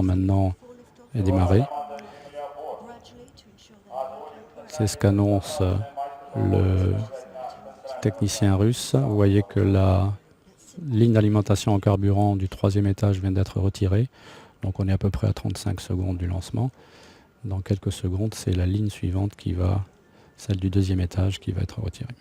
maintenant est démarré. C'est ce qu'annonce le technicien russe. Vous voyez que la ligne d'alimentation en carburant du 3e étage vient d'être retirée. Donc on est à peu près à 35 secondes du lancement. Dans quelques secondes, c'est la ligne suivante qui va, celle du 2e étage, qui va être retirée.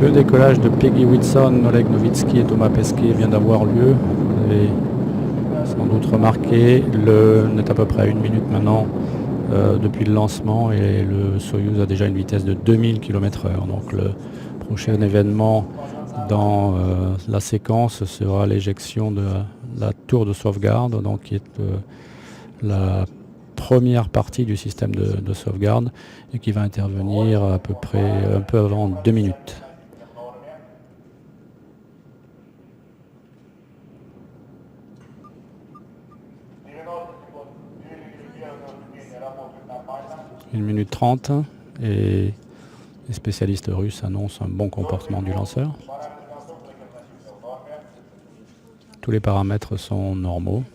Le décollage de Peggy Whitson, Oleg Novitsky et Thomas Pesquet vient d'avoir lieu. Vous avez sans doute remarqué, on est à peu près à 1 minute maintenant depuis le lancement et le Soyouz a déjà une vitesse de 2000 km/h. Donc le prochain événement dans la séquence sera l'éjection de la tour de sauvegarde, donc qui est la première partie du système de sauvegarde et qui va intervenir à peu près un peu avant 2 minutes. Une minute 30 et les spécialistes russes annoncent un bon comportement du lanceur. Tous les paramètres sont normaux.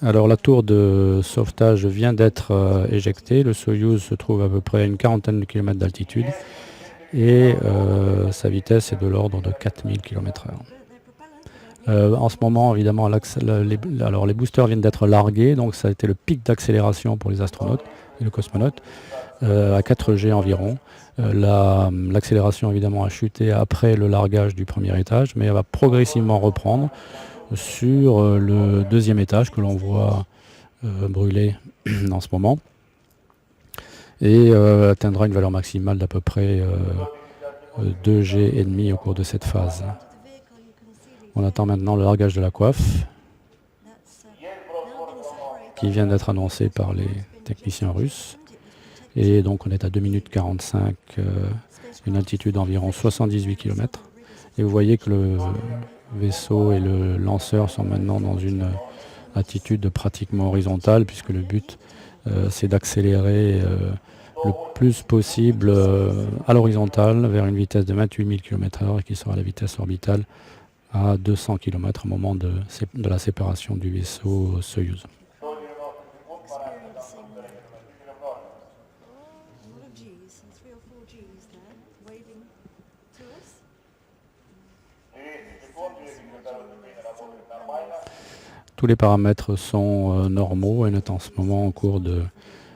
Alors la tour de sauvetage vient d'être éjectée. Le Soyouz se trouve à peu près à une quarantaine de kilomètres d'altitude et sa vitesse est de l'ordre de 4000 km/h. En ce moment, évidemment, les boosters viennent d'être largués, donc ça a été le pic d'accélération pour les astronautes et le cosmonaute, à 4G environ. L'accélération, évidemment, a chuté après le largage du premier étage, mais elle va progressivement reprendre sur le 2e étage que l'on voit brûler en ce moment et atteindra une valeur maximale d'à peu près 2G et demi au cours de cette phase. On attend maintenant le largage de la coiffe qui vient d'être annoncé par les techniciens russes. Et donc on est à 2 minutes 45, une altitude d'environ 78 km. Et vous voyez que le vaisseau et le lanceur sont maintenant dans une attitude pratiquement horizontale, puisque le but c'est d'accélérer le plus possible à l'horizontale vers une vitesse de 28 000 km/h qui sera la vitesse orbitale à 200 km au moment de la séparation du vaisseau Soyouz. Tous les paramètres sont normaux et on est en ce moment en cours de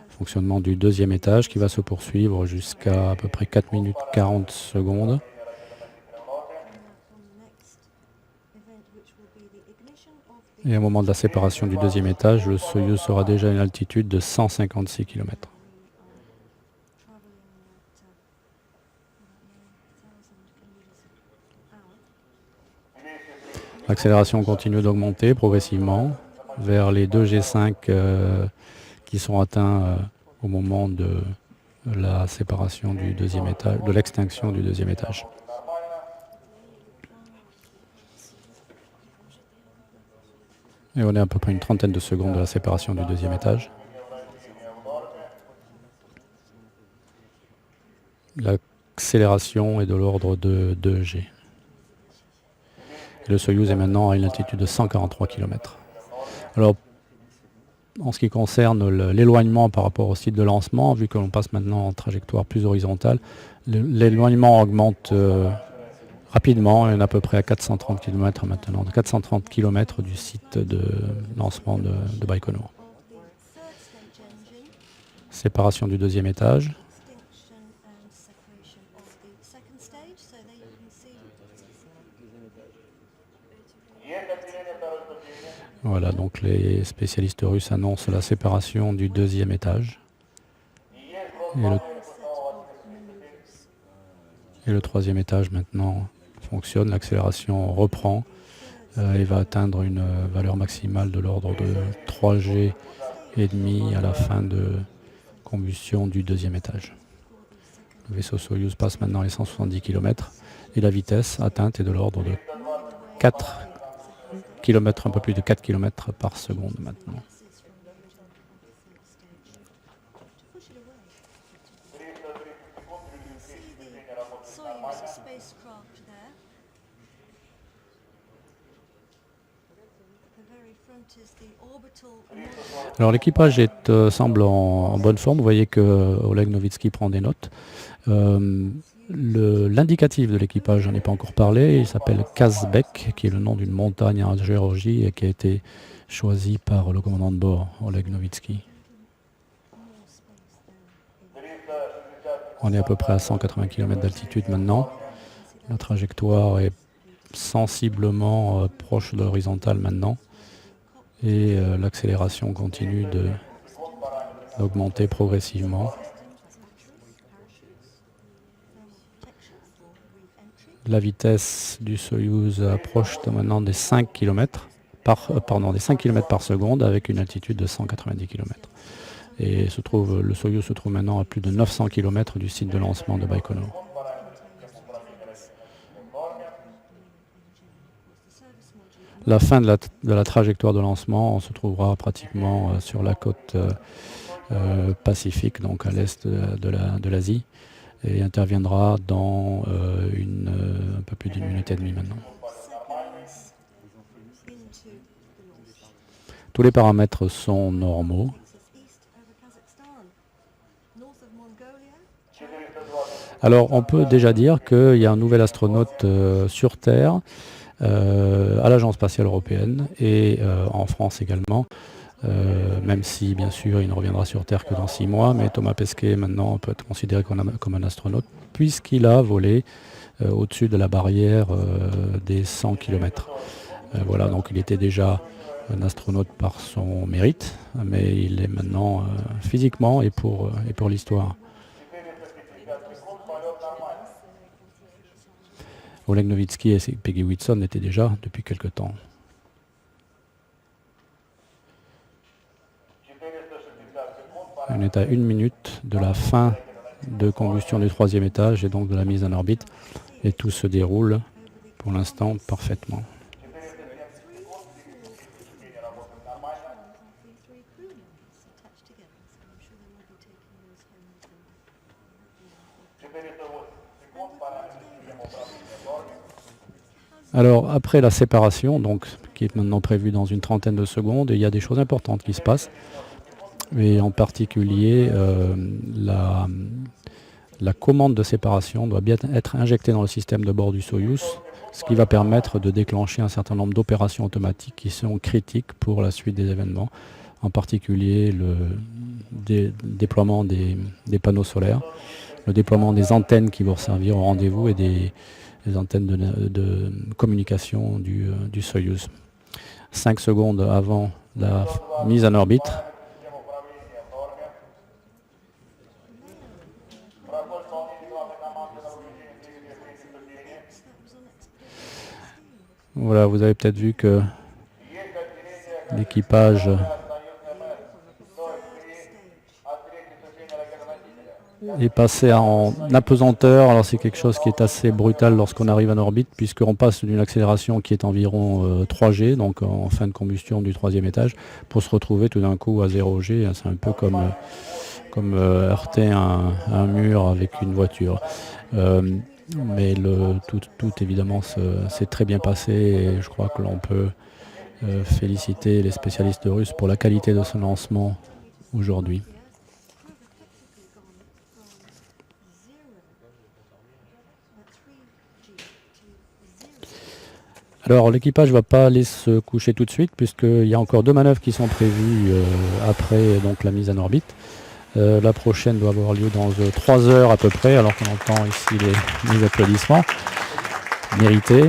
fonctionnement du 2e étage qui va se poursuivre jusqu'à peu près 4 minutes 40 secondes. Et au moment de la séparation du 2e étage, le Soyouz sera déjà à une altitude de 156 km. L'accélération continue d'augmenter progressivement vers les 2G5 qui sont atteints au moment de la séparation du 2e étage, de l'extinction du 2e étage. Et on est à peu près une trentaine de secondes de la séparation du deuxième étage. L'accélération est de l'ordre de 2G. Le Soyouz est maintenant à une altitude de 143 km. Alors, en ce qui concerne l'éloignement par rapport au site de lancement, vu que l'on passe maintenant en trajectoire plus horizontale, l'éloignement augmente rapidement. On est à peu près à 430 km maintenant, 430 km du site de lancement de Baïkonour. Séparation du deuxième étage. Voilà, donc les spécialistes russes annoncent la séparation du deuxième étage. Et le troisième étage maintenant fonctionne, l'accélération reprend et va atteindre une valeur maximale de l'ordre de 3G et demi à la fin de combustion du deuxième étage. Le vaisseau Soyouz passe maintenant les 170 km et la vitesse atteinte est de l'ordre de 4 km, un peu plus de 4 km par seconde maintenant. Alors l'équipage semble en bonne forme. Vous voyez que Oleg Novitsky prend des notes. L'indicatif de l'équipage, j'en ai pas encore parlé, il s'appelle Kazbek, qui est le nom d'une montagne en Géorgie et qui a été choisi par le commandant de bord, Oleg Novitsky. On est à peu près à 180 km d'altitude maintenant. La trajectoire est sensiblement proche de l'horizontale maintenant. Et l'accélération continue d'augmenter progressivement. La vitesse du Soyouz approche maintenant des 5 km par seconde avec une altitude de 190 km. Et le Soyouz se trouve maintenant à plus de 900 km du site de lancement de Baïkonour. La fin de la trajectoire de lancement se trouvera pratiquement sur la côte pacifique, donc à l'est de l'Asie, et interviendra dans un peu plus d'une minute et demie maintenant. Tous les paramètres sont normaux. Alors on peut déjà dire qu'il y a un nouvel astronaute sur Terre, à l'Agence spatiale européenne et en France également, même si bien sûr il ne reviendra sur Terre que dans 6 mois, mais Thomas Pesquet maintenant peut être considéré comme un astronaute puisqu'il a volé au-dessus de la barrière des 100 km. Voilà, donc il était déjà un astronaute par son mérite, mais il est maintenant physiquement et pour l'histoire. Oleg Novitsky et Peggy Whitson étaient déjà depuis quelque temps. On est à 1 minute de la fin de combustion du troisième étage et donc de la mise en orbite. Et tout se déroule pour l'instant parfaitement. Alors après la séparation, donc, qui est maintenant prévue dans une trentaine de secondes, il y a des choses importantes qui se passent. Et en particulier, la commande de séparation doit bien être injectée dans le système de bord du Soyouz, ce qui va permettre de déclencher un certain nombre d'opérations automatiques qui sont critiques pour la suite des événements, en particulier le déploiement des panneaux solaires, le déploiement des antennes qui vont servir au rendez-vous et des antennes de communication du Soyouz. 5 secondes avant la mise en orbite, voilà, vous avez peut-être vu que l'équipage est passé en apesanteur. Alors c'est quelque chose qui est assez brutal lorsqu'on arrive en orbite, puisqu'on passe d'une accélération qui est environ 3G, donc en fin de combustion du 3e étage, pour se retrouver tout d'un coup à 0G. C'est un peu comme heurter un mur avec une voiture. Mais tout évidemment s'est très bien passé, et je crois que l'on peut féliciter les spécialistes russes pour la qualité de ce lancement aujourd'hui. Alors l'équipage ne va pas aller se coucher tout de suite, puisqu'il y a encore 2 manœuvres qui sont prévues après donc, la mise en orbite. La prochaine doit avoir lieu dans 3 heures à peu près, alors qu'on entend ici les applaudissements mérités.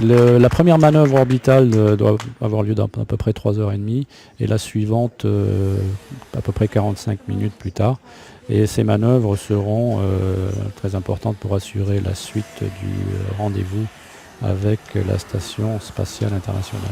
La première manœuvre orbitale doit avoir lieu dans à peu près 3h30, et la suivante à peu près 45 minutes plus tard. Et ces manœuvres seront très importantes pour assurer la suite du rendez-vous avec la Station spatiale internationale.